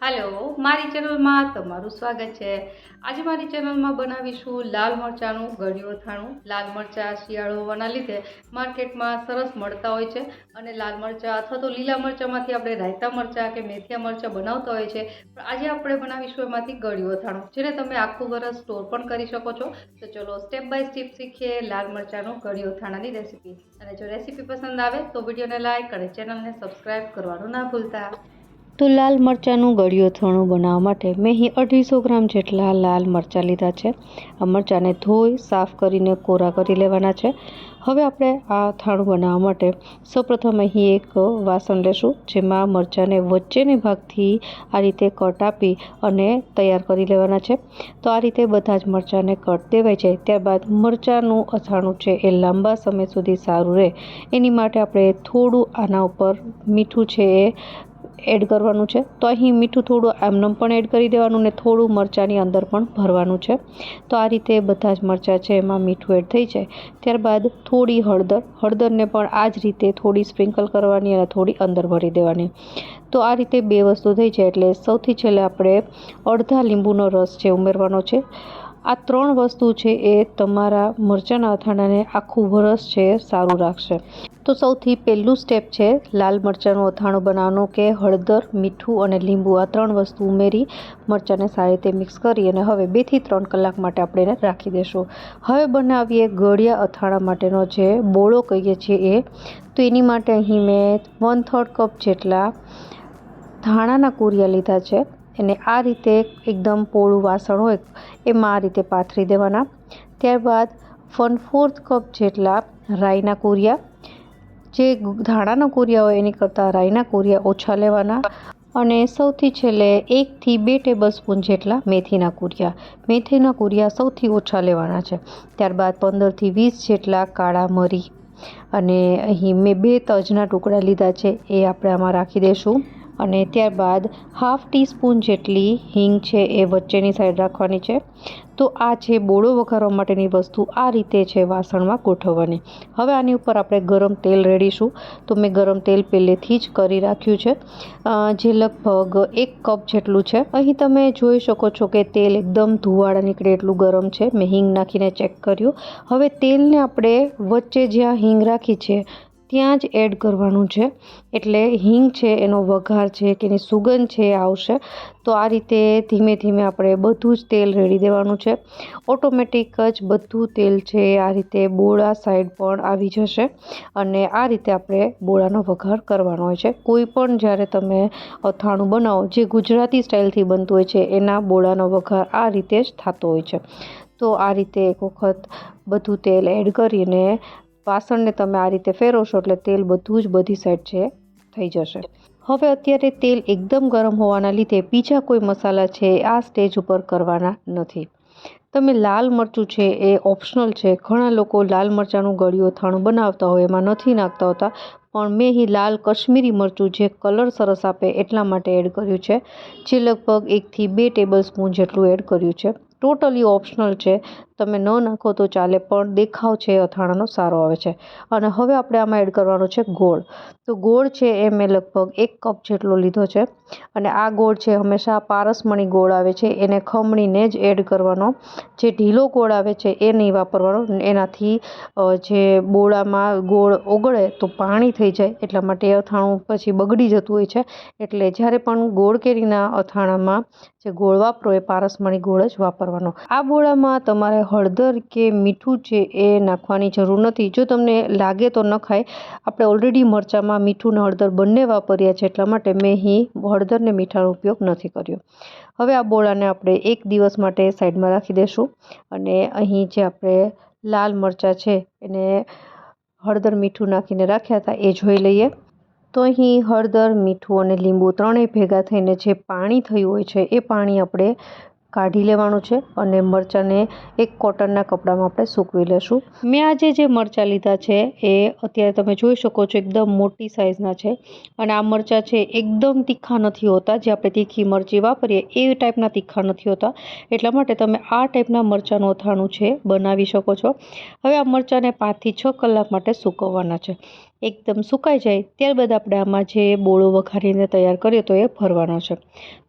હાલો, મારી ચેનલમાં તમારું સ્વાગત છે। આજે મારી ચેનલમાં બનાવીશું લાલ મરચાંનું ગળ્યું અથાણું। લાલ મરચાં શિયાળો હોવાના લીધે માર્કેટમાં સરસ મળતા હોય છે અને લાલ મરચાં અથવા તો લીલા મરચાંમાંથી આપણે રાયતા મરચાં કે મેથીયા મરચાં બનાવતા હોય છે, પણ આજે આપણે બનાવીશું એમાંથી ગળ્યું અથાણું, જેને તમે આખું વરસ સ્ટોર પણ કરી શકો છો। તો ચલો સ્ટેપ બાય સ્ટેપ શીખીએ લાલ મરચાંનું ગળ્યું અથાણાની રેસીપી। અને જો રેસીપી પસંદ આવે તો વિડીયોને લાઇક અને ચેનલને સબસ્ક્રાઈબ કરવાનું ના ભૂલતા। તો લાલ મરચાંનું ગળ્યું અથાણું બનાવવા માટે મેં અહીં 250 ગ્રામ જેટલા લાલ મરચાં લીધા છે। આ મરચાંને ધોઈ સાફ કરીને કોરા કરી લેવાના છે। હવે આપણે આ અથાણું બનાવવા માટે સૌપ્રથમ અહીં એક વાસણ લેશું, જેમાં મરચાંને વચ્ચેની ભાગથી આ રીતે કટ આપી અને તૈયાર કરી લેવાના છે। તો આ રીતે બધા જ મરચાંને કટ દેવાઈ જાય ત્યારબાદ મરચાંનું અથાણું છે એ લાંબા સમય સુધી સારું રહે એની માટે આપણે થોડું આના ઉપર મીઠું છે એ એડ કરવાનું છે। તો અહીં મીઠું થોડું આમનમ પણ એડ કરી દેવાનું ને થોડું મરચાંની અંદર પણ ભરવાનું છે। તો આ રીતે બધા જ મરચાં છે એમાં મીઠું એડ થઈ જાય ત્યારબાદ થોડી હળદરને પણ આ જ રીતે થોડી સ્પ્રિંકલ કરવાની અને થોડી અંદર ભરી દેવાની। તો આ રીતે બે વસ્તુ થઈ જાય એટલે સૌથી છેલ્લે આપણે અડધા લીંબુનો રસ છે ઉમેરવાનો છે। આ ત્રણ વસ્તુ છે એ તમારા મરચાંના અથાણાને આખું વરસ છે સારું રાખશે। તો સૌથી પહેલું સ્ટેપ છે લાલ મરચાંનું અથાણું બનાવવાનું કે હળદર, મીઠું અને લીંબુ આ ત્રણ વસ્તુ ઉમેરી મરચાંને સારી રીતે મિક્સ કરી અને હવે 2 થી 3 કલાક માટે આપણે એને રાખી દઈશું। હવે બનાવીએ ગળ્યા અથાણા માટેનો જે બોળો કહીએ છીએ એ। તો એની માટે અહીં મેં 1/3 કપ જેટલા ધાણાના કુરિયા લીધા છે। એને આ રીતે એકદમ પોળું વાસણ હોય એમાં આ રીતે પાથરી દેવાના। ત્યારબાદ 1/4 કપ જેટલા રાઈના કુરિયા, જે ધાણાના કુરિયા હોય એની કરતાં રાઈના કુરિયા ઓછા લેવાના। અને સૌથી છેલ્લે 1 થી 2 ટેબલસ્પૂન જેટલા મેથીના કુરિયા। મેથીના કુરિયા સૌથી ઓછા લેવાના છે। ત્યારબાદ 15 થી 20 જેટલા કાળા મરી અને અહીં મેં 2 તજના ટુકડા લીધા છે એ આપણે આમાં રાખી દઈશું। અને ત્યારબાદ 1/2 ટીસ્પૂન જેટલી હિંગ છે એ વચ્ચેની સાઈડ રાખવાની છે। તો આ છે બોળો વઘારવા માટેની વસ્તુ, આ રીતે છે વાસણમાં ગોઠવવાની। હવે આની ઉપર આપણે ગરમ તેલ રેડીશું। તો મેં ગરમ તેલ પહેલેથી જ કરી રાખ્યું છે, જે લગભગ 1 કપ જેટલું છે। અહીં તમે જોઈ શકો છો કે તેલ એકદમ ધુવાળા નીકળે એટલું ગરમ છે। મેં હિંગ નાખીને ચેક કર્યું। હવે તેલને આપણે વચ્ચે જ્યાં હિંગ રાખી છે ત્યાં જ એડ કરવાનું છે, એટલે હિંગ છે એનો વઘાર છે કે એની સુગંધ છે એ આવશે। તો આ રીતે ધીમે ધીમે આપણે બધું જ તેલ રેડી દેવાનું છે। ઓટોમેટિક જ બધું તેલ છે આ રીતે બોળા સાઈડ પણ આવી જશે અને આ રીતે આપણે બોળાનો વઘાર કરવાનો હોય છે। કોઈ પણ જ્યારે તમે અથાણું બનાવો જે ગુજરાતી સ્ટાઇલથી બનતું હોય છે એના બોળાનો વઘાર આ રીતે જ થતો હોય છે। તો આ રીતે એક વખત બધું તેલ એડ કરીને વાસણને તમે આ રીતે ફેરવશો એટલે તેલ બધું જ બધી સાઈડ છે થઈ જશે। હવે અત્યારે તેલ એકદમ ગરમ હોવાના લીધે બીજા કોઈ મસાલા છે આ સ્ટેજ ઉપર કરવાના નથી। તમે લાલ મરચું છે એ ઓપ્શનલ છે, ઘણા લોકો લાલ મરચાંનું ગળ્યું અથાણું બનાવતા હોય એમાં નથી નાખતા હોતા, પણ મેં અહીં લાલ કશ્મીરી મરચું જે કલર સરસ આપે એટલા માટે એડ કર્યું છે, જે લગભગ 1 થી 2 ટેબલસ્પૂન જેટલું એડ કર્યું છે। ટોટલી ઓપ્શનલ છે, તમે ન નાખો તો ચાલે, પણ દેખાવ છે અથાણાનો સારો આવે છે। અને હવે આપણે આમાં એડ કરવાનો છે ગોળ। તો ગોળ છે એ મેં લગભગ 1 કપ જેટલો લીધો છે અને આ ગોળ છે હંમેશા પારસમણી ગોળ આવે છે એને ખમણીને જ એડ કરવાનો। જે ઢીલો ગોળ આવે છે એ નહીં વાપરવાનો, એનાથી જે બોળામાં ગોળ ઓગળે તો પાણી થઈ જાય એટલા માટે એ અથાણું પછી બગડી જતું હોય છે। એટલે જ્યારે પણ ગોળ કેરીના અથાણામાં જે ગોળ વાપરો એ પારસમણી ગોળ જ વાપરવાનો। આ બોળામાં તમારે હળદર કે મીઠું છે એ નાખવાની જરૂર નથી, જો તમને લાગે તો ન ખાય। આપણે ઓલરેડી મરચાંમાં મીઠું ને હળદર બંને વાપર્યા છે એટલા માટે મેં અહીં હળદર ને મીઠાનો ઉપયોગ નથી કર્યો। હવે આ બોળાને આપણે 1 દિવસ માટે સાઈડમાં રાખી દઈશું અને અહીં જે આપણે લાલ મરચાં છે એને હળદર મીઠું નાખીને રાખ્યા હતા એ જોઈ લઈએ। તો અહીં હળદર, મીઠું અને લીંબુ ત્રણેય ભેગા થઈને જે પાણી થયું હોય છે એ પાણી આપણે કાઢી લેવાનું છે અને મરચાંને એક કોટનના કપડામાં આપણે સૂકવી લેશું। મેં આજે જે મરચાં લીધા છે એ અત્યારે તમે જોઈ શકો છો એકદમ મોટી સાઇઝના છે અને આ મરચાં છે એકદમ તીખા નથી હોતા, જે આપણે તીખી મરચી વાપરીએ એ ટાઈપના તીખા નથી હોતા, એટલા માટે તમે આ ટાઈપના મરચાંનું અથાણું છે બનાવી શકો છો। હવે આ મરચાંને 5 થી 6 કલાક માટે સૂકવવાના છે। એકદમ સુકાઈ જાય ત્યારબાદ આપણે આમાં જે બોળો વઘારીને તૈયાર કર્યો તો એ ભરવાનો છે.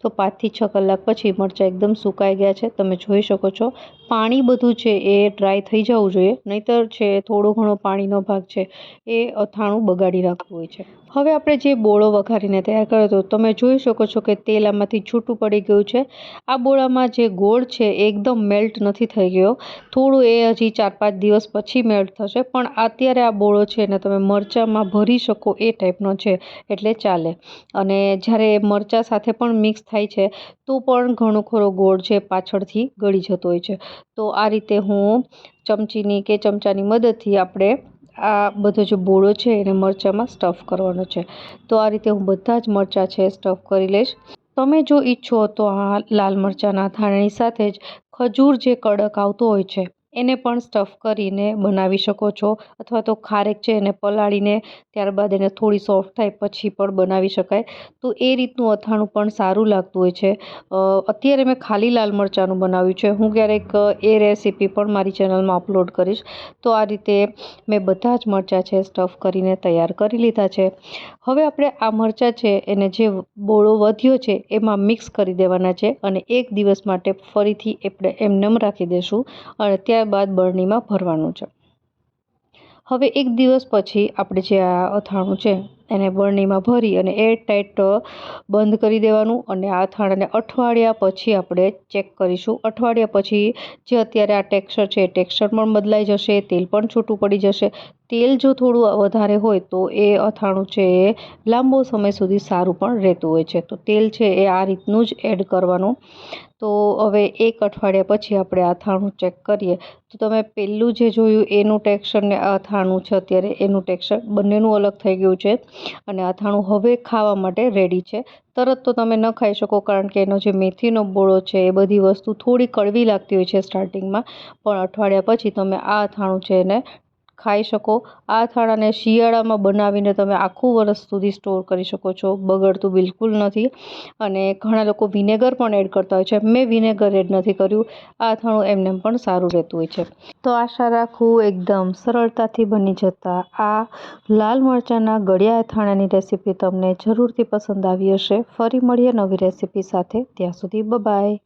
તો 5 થી 6 કલાક પછી મરચાં એકદમ સુકાઈ ગયા છે. તમે જોઈ શકો છો પાણી બધું છે એ ડ્રાય થઈ જવું જોઈએ, નહીંતર છે થોડો ઘણો પાણીનો ભાગ છે એ અથાણું બગાડી નાખતું હોય છે. હવે આપણે જે બોળો વઘારીને તૈયાર કર્યો હતો તમે જોઈ શકો છો કે તેલ આમાંથી છૂટું પડી ગયું છે. આ બોળામાં જે ગોળ છે એ એકદમ મેલ્ટ નથી થઈ ગયો, થોડું એ હજી 4-5 દિવસ પછી મેલ્ટ થશે, પણ અત્યારે આ બોળો છે ને તમે મરચાંમાં ભરી શકો એ ટાઈપનો છે એટલે ચાલે. અને જ્યારે મરચાં સાથે પણ મિક્સ થાય છે તો પણ ઘણો ખરો ગોળ છે પાછળથી ગળી જતો હોય છે. તો આ રીતે હું ચમચીની કે ચમચાની મદદથી આપણે આ બધો જે બોળો છે એને મરચાંમાં સ્ટફ કરવાનો છે. તો આ રીતે હું બધા જ મરચાં છે સ્ટફ કરી લઈશ. તમે જો ઈચ્છો તો આ લાલ મરચાંના અથાણાની સાથે જ ખજૂર જે કડક આવતો હોય છે એને પણ સ્ટફ કરીને બનાવી શકો છો, અથવા તો ખારેક છે એને પલાળીને ત્યારબાદ એને થોડી સોફ્ટ થાય પછી પણ બનાવી શકાય. તો એ રીતનું અથાણું પણ સારું લાગતું હોય છે. અત્યારે મેં ખાલી લાલ મરચાંનું બનાવ્યું છે, હું ક્યારેક એ રેસીપી પણ મારી ચેનલમાં અપલોડ કરીશ. તો આ રીતે મેં બધા જ મરચાં છે સ્ટફ કરીને તૈયાર કરી લીધા છે. હવે આપણે આ મરચાં છે એને જે બોળો વધ્યો છે એમાં મિક્સ કરી દેવાના છે અને 1 દિવસ માટે ફરીથી આપણે એમનેમ રાખી દઈશું અને ત્યારબાદ બરણીમાં ભરવાનું છે. હવે 1 દિવસ પછી આપણે જે આ અથાણું છે એને બરણીમાં ભરી અને એરટાઈટ બંધ કરી દેવાનું અને આ અથાણાને અઠવાડિયા પછી આપણે ચેક કરીશું. અઠવાડિયા પછી જે અત્યારે આ ટેક્સચર છે એ ટેક્સચર પણ બદલાઈ જશે, તેલ પણ છૂટું પડી જશે. તેલ જો થોડું વધારે હોય તો એ અથાણું છે એ લાંબો સમય સુધી સારું પણ રહેતું હોય છે. તો તેલ છે એ આ રીતનું જ એડ કરવાનું. તો હવે 1 અઠવાડિયા પછી આપણે અથાણું ચેક કરીએ તો તમે પહેલું જે જોયું એનું ટેક્સચર ને આ અથાણું છે અત્યારે એનું ટેક્સચર બંનેનું અલગ થઈ ગયું છે અને અથાણું હવે ખાવા માટે રેડી છે. તરત તો તમે ન ખાઈ શકો કારણ કે એનો જે મેથીનો બોળો છે એ બધી વસ્તુ થોડી કડવી લાગતી હોય છે સ્ટાર્ટિંગમાં, પણ અઠવાડિયા પછી તમે આ અથાણું છે એને ખાઈ શકો. આ અથાણાને શિયાળામાં બનાવીને તમે આખું વર્ષ સુધી સ્ટોર કરી શકો છો, બગડતું બિલકુલ નથી. અને ઘણા લોકો વિનેગર પણ એડ કરતા હોય છે, મેં વિનેગર એડ નથી કર્યું. આ અથાણું એમને પણ સારું રહેતું હોય છે. તો આશા રાખું એકદમ સરળતાથી બની જતા આ લાલ મરચાંના ગળ્યા અથાણાની રેસીપી તમને જરૂરથી પસંદ આવી હશે. ફરી મળીએ નવી રેસીપી સાથે, ત્યાં સુધી બાય.